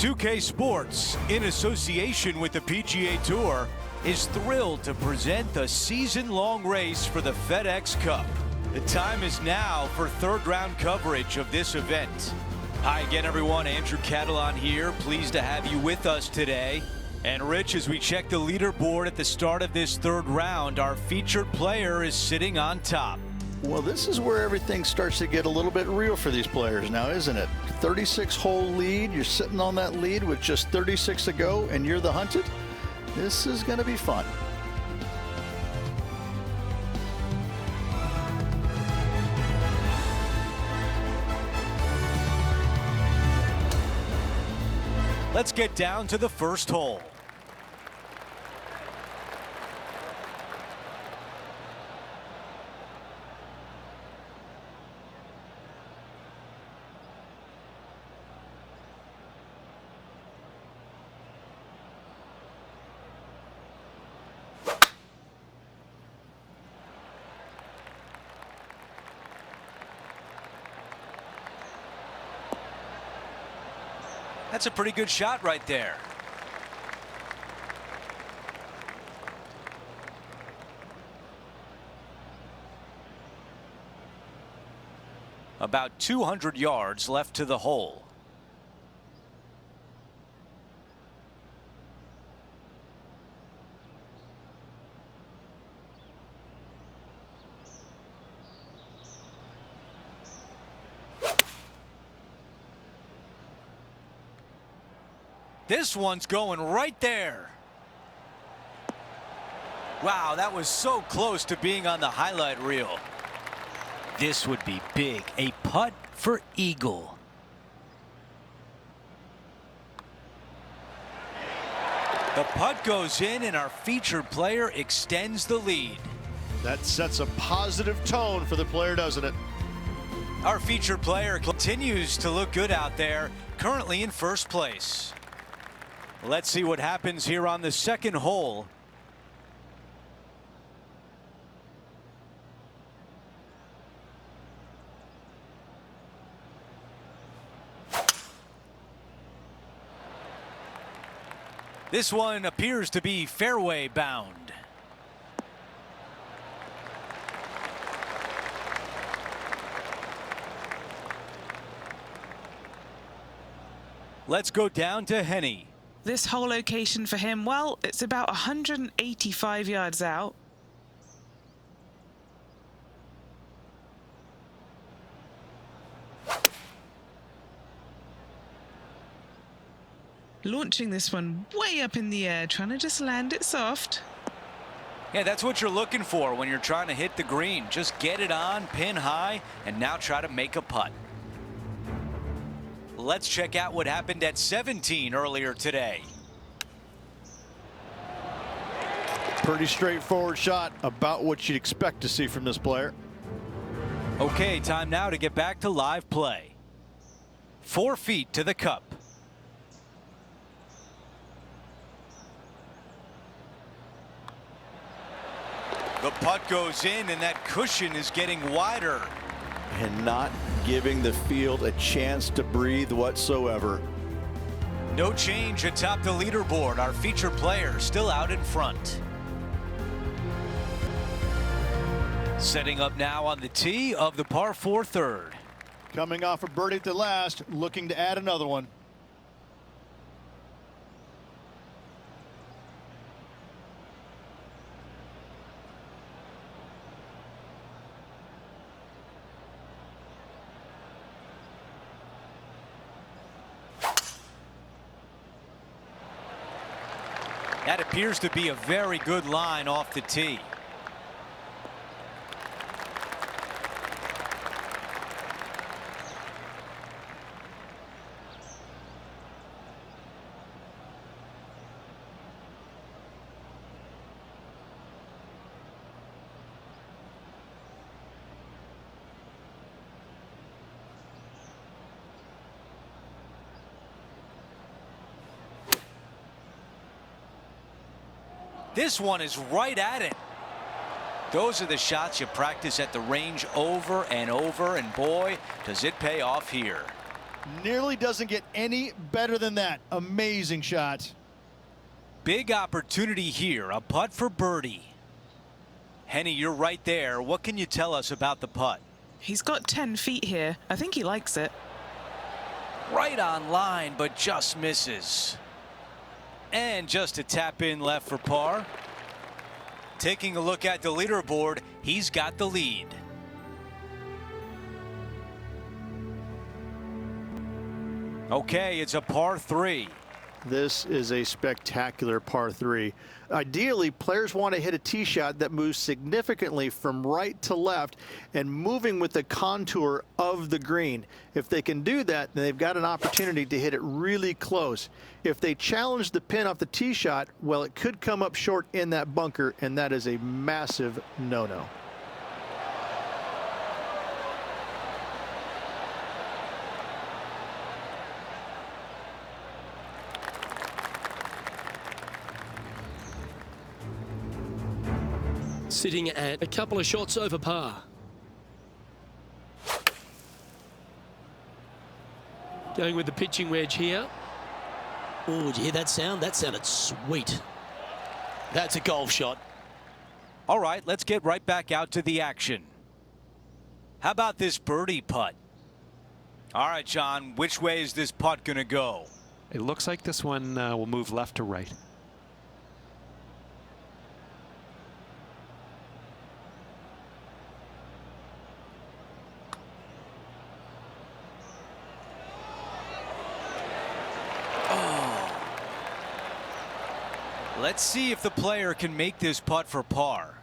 2K Sports, in association with the PGA Tour, is thrilled to present the season-long race for the FedEx Cup. The time is now for third-round coverage of this event. Hi again, everyone. Andrew Catalon here. Pleased to have you with us today. And Rich, as we check the leaderboard at the start of this third round, our featured player is sitting on top. Well, this is where everything starts to get a little bit real for these players now, isn't it? 36-hole lead. You're sitting on that lead with just 36 to go, and you're the hunted. This is going to be fun. Let's get down to the first hole. That's a pretty good shot right there. About 200 yards left to the hole. This one's going right there. Wow, that was so close to being on the highlight reel. This would be big. A putt for eagle. The putt goes in and our featured player extends the lead. That sets a positive tone for the player, doesn't it? Our featured player continues to look good out there, currently in first place. Let's see what happens here on the second hole. This one appears to be fairway bound. Let's go down to Henny. This whole location for him, well, it's about 185 yards out. Launching this one way up in the air, trying to just land it soft. Yeah, that's what you're looking for when you're trying to hit the green. Just get it on, pin high, and now try to make a putt. Let's check out what happened at 17 earlier today. Pretty straightforward shot, about what you'd expect to see from this player. Okay, time now to get back to live play. 4 feet to the cup. The putt goes in and that cushion is getting wider. And not giving the field a chance to breathe whatsoever. No change atop the leaderboard. Our featured player still out in front. Setting up now on the tee of the par 4 third. Coming off a birdie at the last, looking to add another one. That appears to be a very good line off the tee. This one is right at it. Those are the shots you practice at the range over and over, and boy, does it pay off here. Nearly doesn't get any better than that. Amazing shot. Big opportunity here, a putt for birdie. Henny, you're right there. What can you tell us about the putt? He's got 10 feet here. I think he likes it. Right on line, but just misses. And just a tap in left for par. Taking a look at the leaderboard, he's got the lead. Okay, it's a par 3. This is a spectacular par 3. Ideally, players want to hit a tee shot that moves significantly from right to left and moving with the contour of the green. If they can do that, then they've got an opportunity to hit it really close. If they challenge the pin off the tee shot, well, it could come up short in that bunker, and that is a massive no-no. Sitting at a couple of shots over par. Going with the pitching wedge here. Oh, did you hear that sound? That sounded sweet. That's a golf shot. All right, let's get right back out to the action. How about this birdie putt? All right, John, which way is this putt going to go? It looks like this one will move left to right. Let's see if the player can make this putt for par.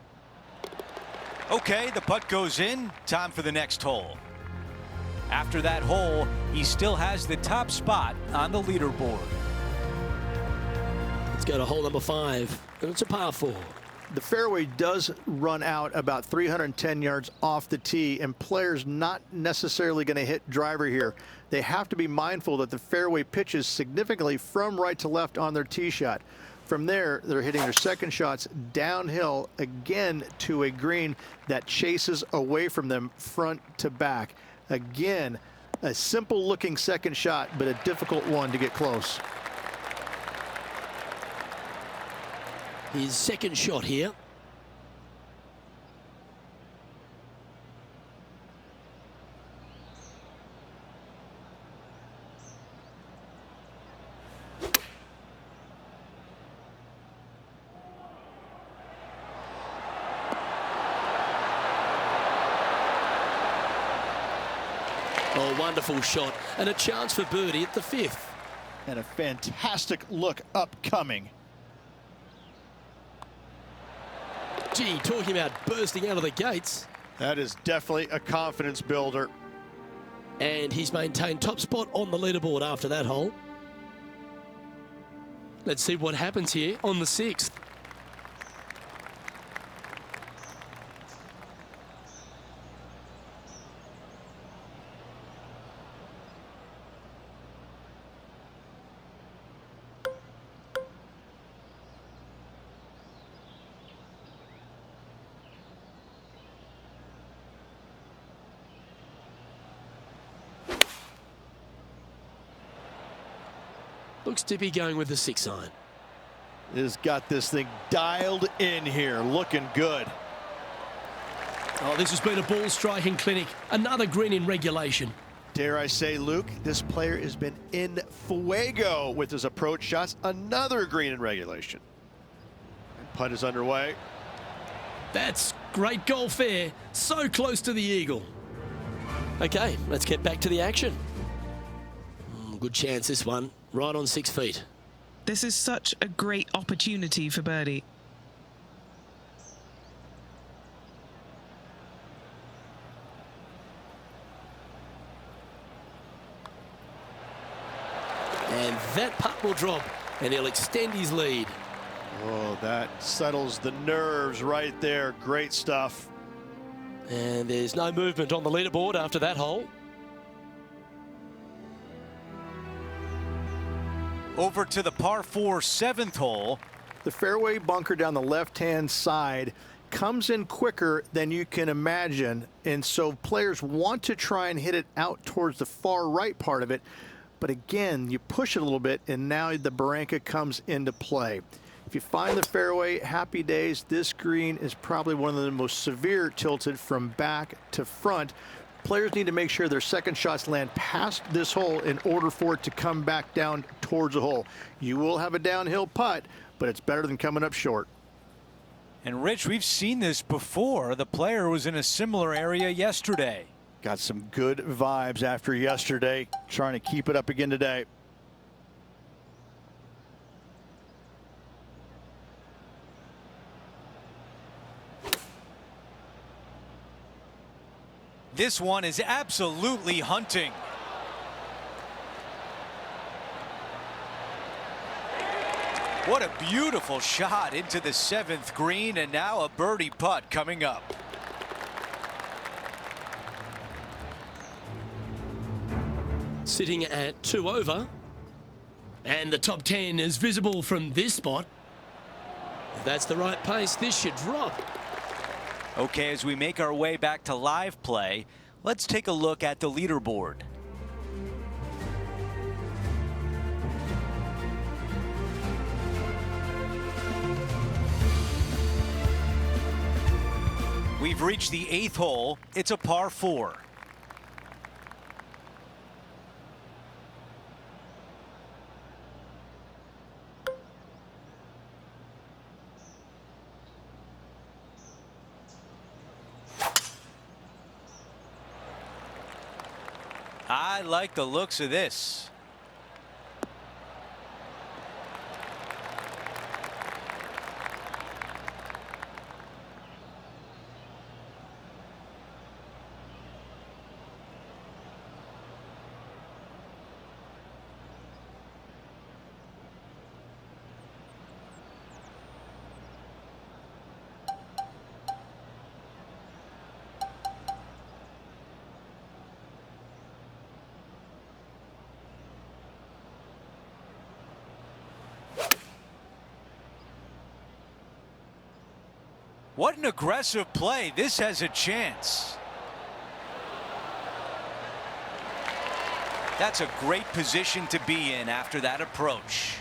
Okay, the putt goes in. Time for the next hole. After that hole, he still has the top spot on the leaderboard. Let's go to hole number 5, and it's a par 4. The fairway does run out about 310 yards off the tee, and players not necessarily going to hit driver here. They have to be mindful that the fairway pitches significantly from right to left on their tee shot. From there, they're hitting their second shots downhill again to a green that chases away from them front to back. Again, a simple looking second shot, but a difficult one to get close. His second shot here. Oh, wonderful shot, and a chance for birdie at the 5th. And a fantastic look upcoming. Gee, talking about bursting out of the gates. That is definitely a confidence builder. And he's maintained top spot on the leaderboard after that hole. Let's see what happens here on the 6th. Looks to be going with the 6 iron. Has got this thing dialed in here, looking good. Oh, this has been a ball striking clinic. Another green in regulation. Dare I say, Luke, this player has been in fuego with his approach shots. Another green in regulation. And putt is underway. That's great golf there. So close to the eagle. Okay, let's get back to the action. Good chance this one. Right on 6 feet. This is such a great opportunity for birdie. And that putt will drop, and he'll extend his lead. Oh, that settles the nerves right there. Great stuff. And there's no movement on the leaderboard after that hole. Over to the par 4 7th hole. The fairway bunker down the left-hand side comes in quicker than you can imagine, and so players want to try and hit it out towards the far right part of it. But again, you push it a little bit, and now the Barranca comes into play. If you find the fairway, happy days. This green is probably one of the most severe tilted from back to front. Players need to make sure their second shots land past this hole in order for it to come back down towards the hole. You will have a downhill putt, but it's better than coming up short. And Rich, we've seen this before. The player was in a similar area yesterday. Got some good vibes after yesterday, trying to keep it up again today. This one is absolutely hunting. What a beautiful shot into the 7th green, and now a birdie putt coming up. Sitting at 2 over. And the top 10 is visible from this spot. If that's the right pace, this should drop. Okay, as we make our way back to live play, let's take a look at the leaderboard. We've reached the 8th hole. It's a par 4. I like the looks of this. What an aggressive play. This has a chance. That's a great position to be in after that approach.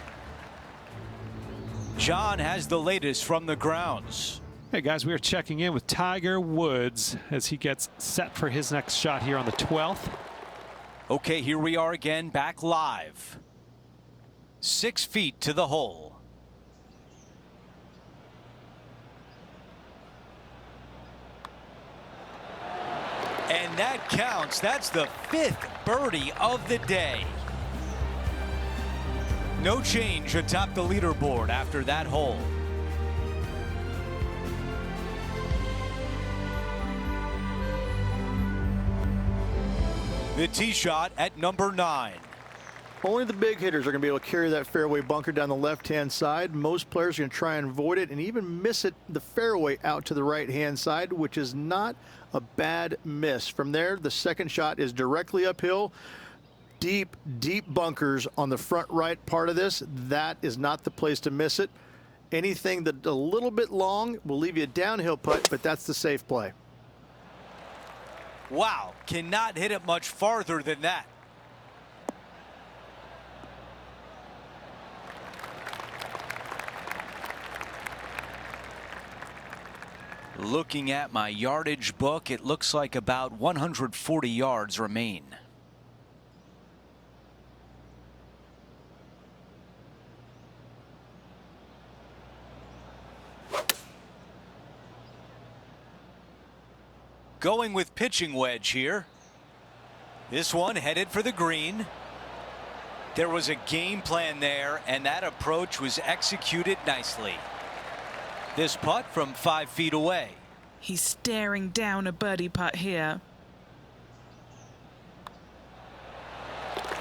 John has the latest from the grounds. Hey guys, we are checking in with Tiger Woods as he gets set for his next shot here on the 12th. Okay, here we are again, back live. 6 feet to the hole. And that counts. That's the 5th birdie of the day. No change atop the leaderboard after that hole. The tee shot at number 9. Only the big hitters are going to be able to carry that fairway bunker down the left-hand side. Most players are going to try and avoid it and even miss it the fairway out to the right-hand side, which is not a bad miss. From there, the second shot is directly uphill. Deep, deep bunkers on the front right part of this. That is not the place to miss it. Anything that a little bit long will leave you a downhill putt, but that's the safe play. Wow, cannot hit it much farther than that. Looking at my yardage book, it looks like about 140 yards remain. Going with pitching wedge here. This one headed for the green. There was a game plan there, and that approach was executed nicely. This putt from 5 feet away. He's staring down a birdie putt here.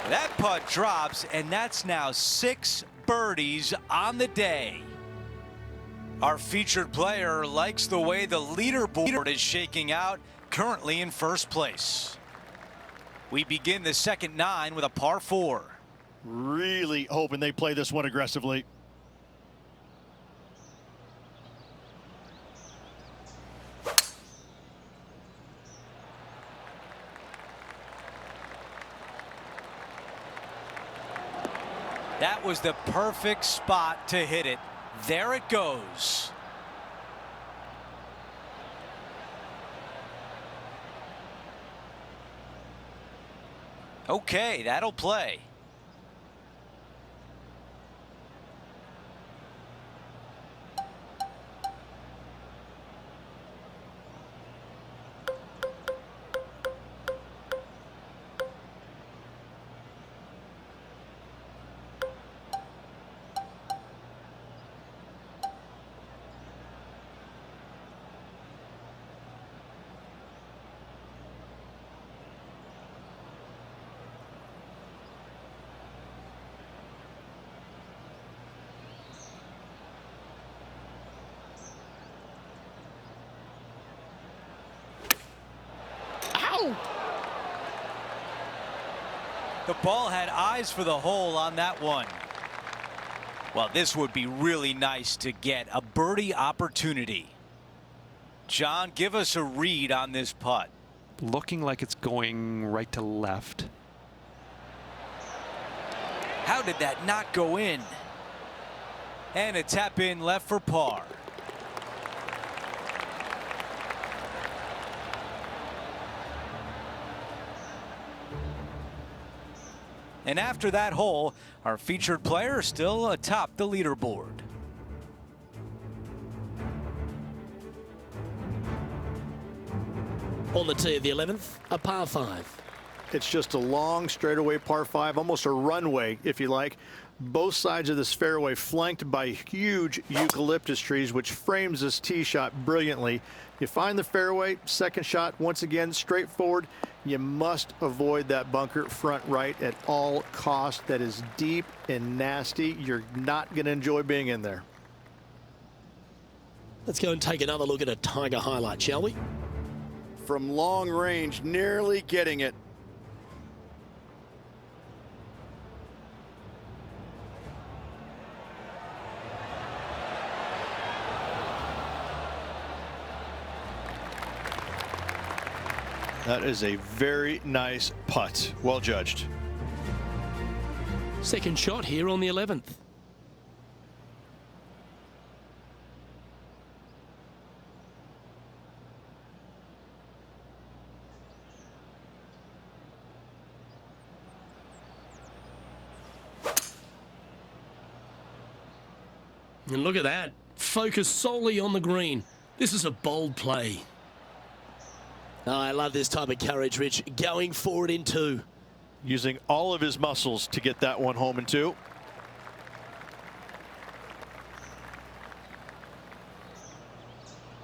That putt drops, and that's now 6 birdies on the day. Our featured player likes the way the leaderboard is shaking out, currently in first place. We begin the second 9 with a par 4. Really hoping they play this one aggressively. was the perfect spot to hit it. There it goes. Okay, that'll play. The ball had eyes for the hole on that one. Well, this would be really nice to get a birdie opportunity. John, give us a read on this putt. Looking like it's going right to left. How did that not go in? And a tap in left for par. And after that hole, our featured player still atop the leaderboard. On the tee of the 11th, a par 5. It's just a long straightaway par 5, almost a runway, if you like. Both sides of this fairway flanked by huge eucalyptus trees, which frames this tee shot brilliantly. You find the fairway, second shot, once again, straightforward. You must avoid that bunker front right at all costs. That is deep and nasty. You're not going to enjoy being in there. Let's go and take another look at a Tiger highlight, shall we? From long range, nearly getting it. That is a very nice putt. Well judged. Second shot here on the 11th. And look at that. Focus solely on the green. This is a bold play. Oh, I love this type of courage, Rich. Going forward in 2. Using all of his muscles to get that one home in 2.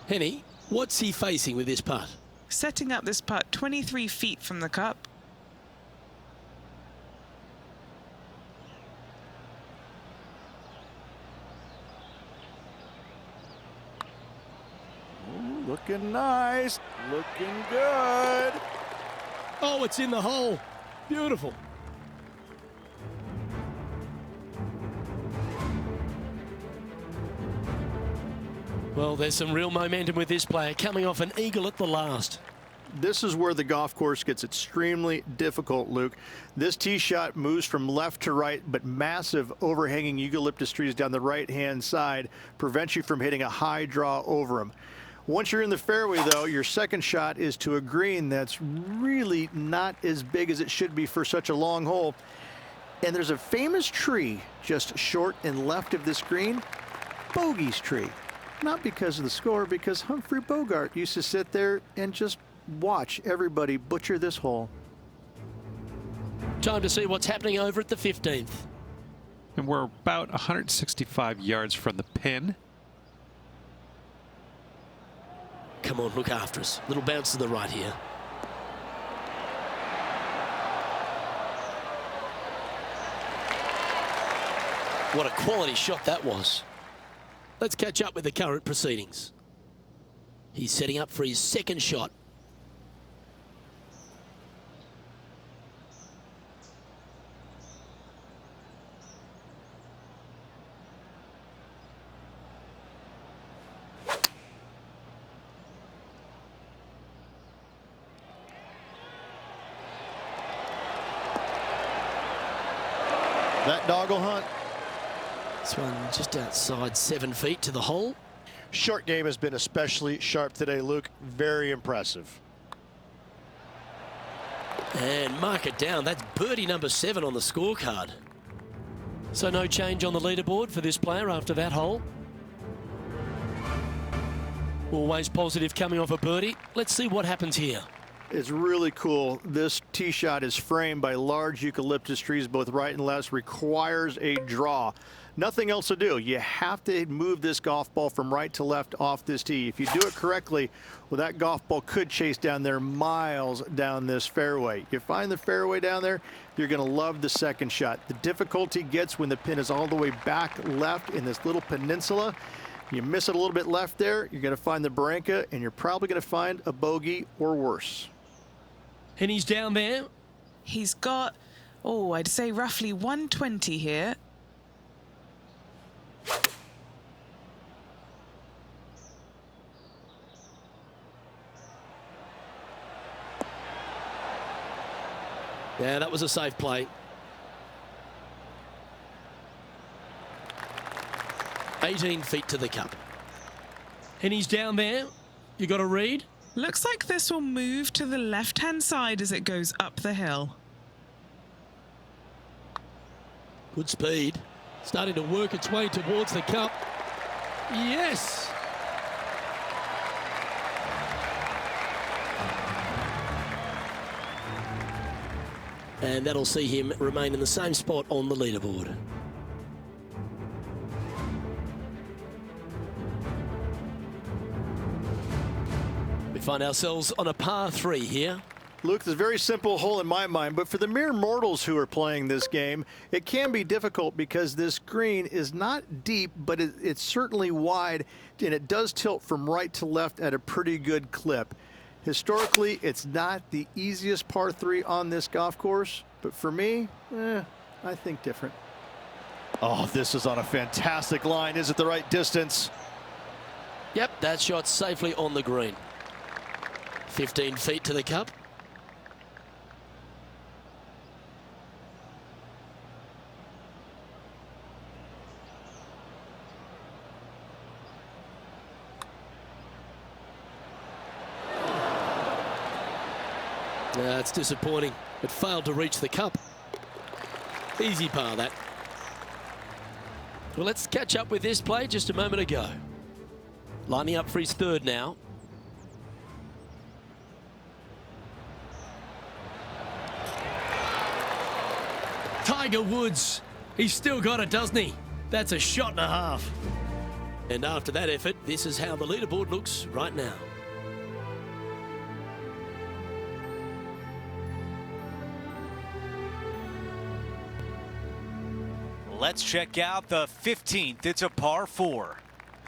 Henny, what's he facing with this putt? Setting up this putt 23 feet from the cup. Looking nice. Looking good. Oh, it's in the hole. Beautiful. Well, there's some real momentum with this player, coming off an eagle at the last. This is where the golf course gets extremely difficult, Luke. This tee shot moves from left to right, but massive overhanging eucalyptus trees down the right-hand side prevent you from hitting a high draw over them. Once you're in the fairway, though, your second shot is to a green that's really not as big as it should be for such a long hole. And there's a famous tree just short and left of this green, Bogey's tree. Not because of the score, because Humphrey Bogart used to sit there and just watch everybody butcher this hole. Time to see what's happening over at the 15th. And we're about 165 yards from the pin. Come on, look after us. Little bounce to the right here. What a quality shot that was. Let's catch up with the current proceedings. He's setting up for his second shot. That doggle hunt This one just outside 7 feet to the hole. Short game has been especially sharp today, Luke. Very impressive. And mark it down. That's birdie number 7 on the scorecard. So no change on the leaderboard for this player after that hole. Always positive coming off a birdie. Let's see what happens here. It's really cool. This tee shot is framed by large eucalyptus trees, both right and left. Requires a draw. Nothing else to do. You have to move this golf ball from right to left off this tee. If you do it correctly, well, that golf ball could chase down there miles down this fairway. You find the fairway down there, you're going to love the second shot. The difficulty gets when the pin is all the way back left in this little peninsula. You miss it a little bit left there, you're going to find the barranca, and you're probably going to find a bogey or worse. And he's down there. He's got, oh, I'd say roughly 120 here. Yeah, that was a safe play. 18 feet to the cup. And he's down there. You got a read? Looks like this will move to the left-hand side as it goes up the hill. Good speed. Starting to work its way towards the cup. Yes! And that'll see him remain in the same spot on the leaderboard. We find ourselves on a par 3 here. Luke, it's a very simple hole in my mind, but for the mere mortals who are playing this game, it can be difficult because this green is not deep, but it's certainly wide, and it does tilt from right to left at a pretty good clip. Historically, it's not the easiest par 3 on this golf course, but for me, I think different. Oh, this is on a fantastic line. Is it the right distance? Yep, that shot safely on the green. 15 feet to the cup. That's disappointing. It failed to reach the cup. Easy par, that. Well, let's catch up with this play just a moment ago. Lining up for his third now. Tiger Woods. He's still got it, doesn't he? That's a shot and a half. And after that effort, this is how the leaderboard looks right now. Let's check out the 15th. It's a par 4.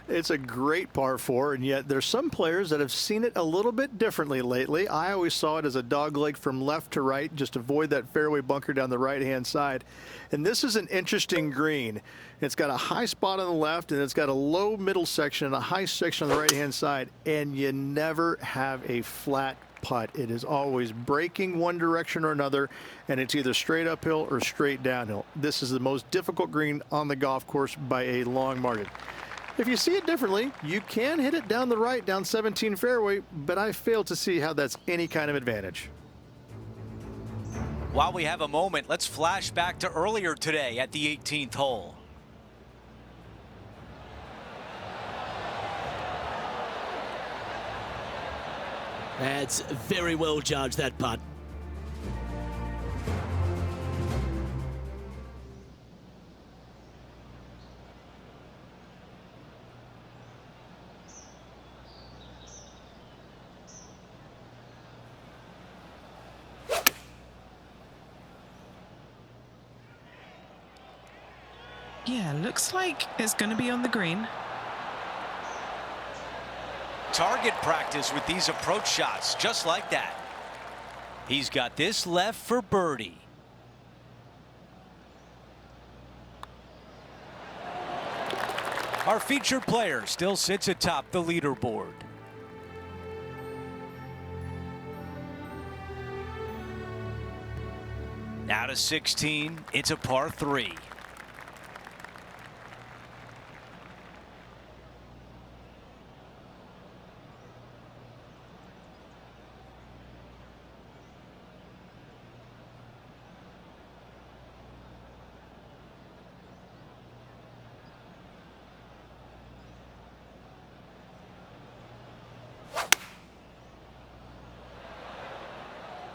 It's a great par 4, and yet there's some players that have seen it a little bit differently lately. I always saw it as a dogleg from left to right, just avoid that fairway bunker down the right-hand side. And this is an interesting green. It's got a high spot on the left, and it's got a low middle section and a high section on the right-hand side, and you never have a flat putt. It is always breaking one direction or another, and it's either straight uphill or straight downhill. This is the most difficult green on the golf course by a long margin. If you see it differently, you can hit it down the right, down 17 fairway, but I fail to see how that's any kind of advantage. While we have a moment, let's flash back to earlier today at the 18th hole. That's very well judged, that putt. Yeah, looks like it's going to be on the green. Target practice with these approach shots, just like that. He's got this left for birdie. Our featured player still sits atop the leaderboard. Now to 16, it's a par 3.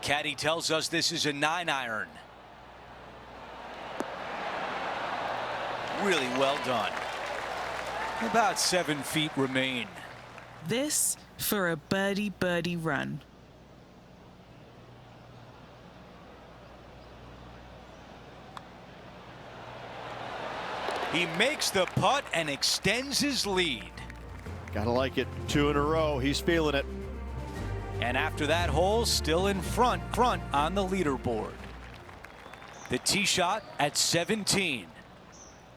Caddy tells us this is a 9-iron. Really well done. About 7 feet remain. This for a birdie run. He makes the putt and extends his lead. Gotta like it. 2 in a row. He's feeling it. And after that hole, still in front on the leaderboard. The tee shot at 17.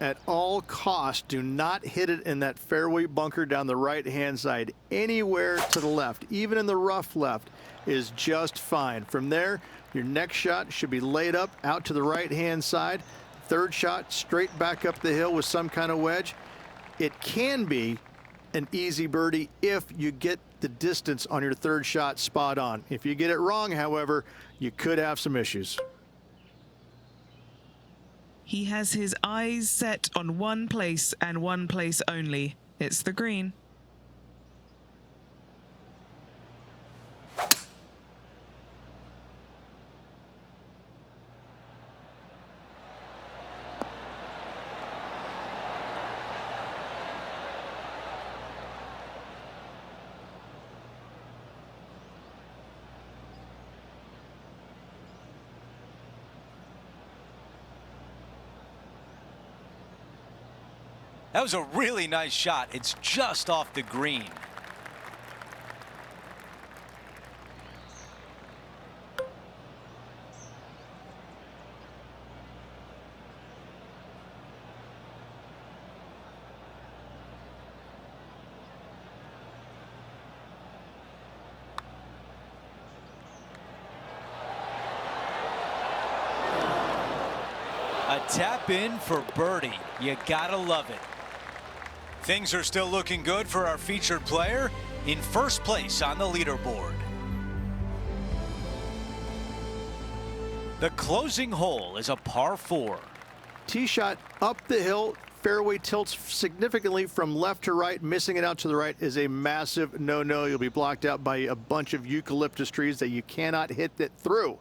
At all costs, do not hit it in that fairway bunker down the right-hand side. Anywhere to the left, even in the rough left, is just fine. From there, your next shot should be laid up out to the right-hand side. Third shot, straight back up the hill with some kind of wedge. It can be an easy birdie if you get the distance on your third shot spot on. If you get it wrong, however, you could have some issues. He has his eyes set on one place and one place only. It's the green. That was a really nice shot. It's just off the green. A tap in for birdie. You gotta love it. Things are still looking good for our featured player in first place on the leaderboard. The closing hole is a par 4. Tee shot up the hill, fairway tilts significantly from left to right. Missing it out to the right is a massive no-no. You'll be blocked out by a bunch of eucalyptus trees that you cannot hit it through.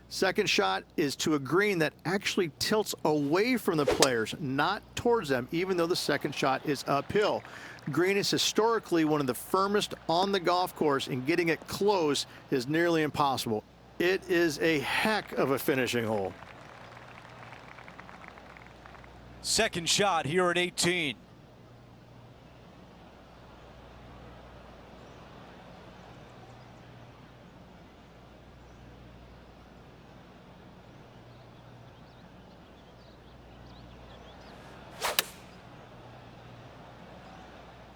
Second shot is to a green that actually tilts away from the players, not towards them, even though the second shot is uphill. Green is historically one of the firmest on the golf course, and getting it close is nearly impossible. It is a heck of a finishing hole. Second shot here at 18.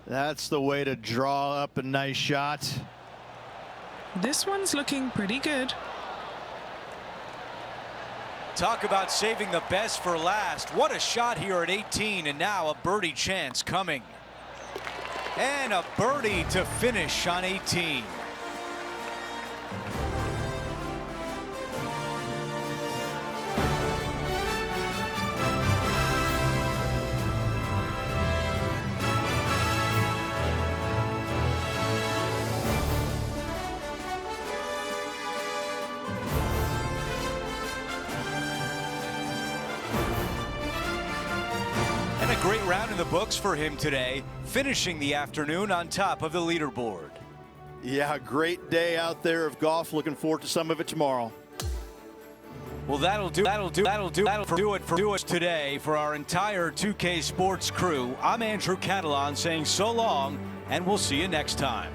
That's the way to draw up a nice shot. This one's looking pretty good. Talk about saving the best for last. What a shot here at 18, and now a birdie chance coming. And a birdie to finish on 18. And a great round in the books for him today, finishing the afternoon on top of the leaderboard. Yeah, great day out there of golf. Looking forward to some of it tomorrow. Well, that'll do it for us today. For our entire 2K Sports crew, I'm Andrew Catalan saying so long, and we'll see you next time.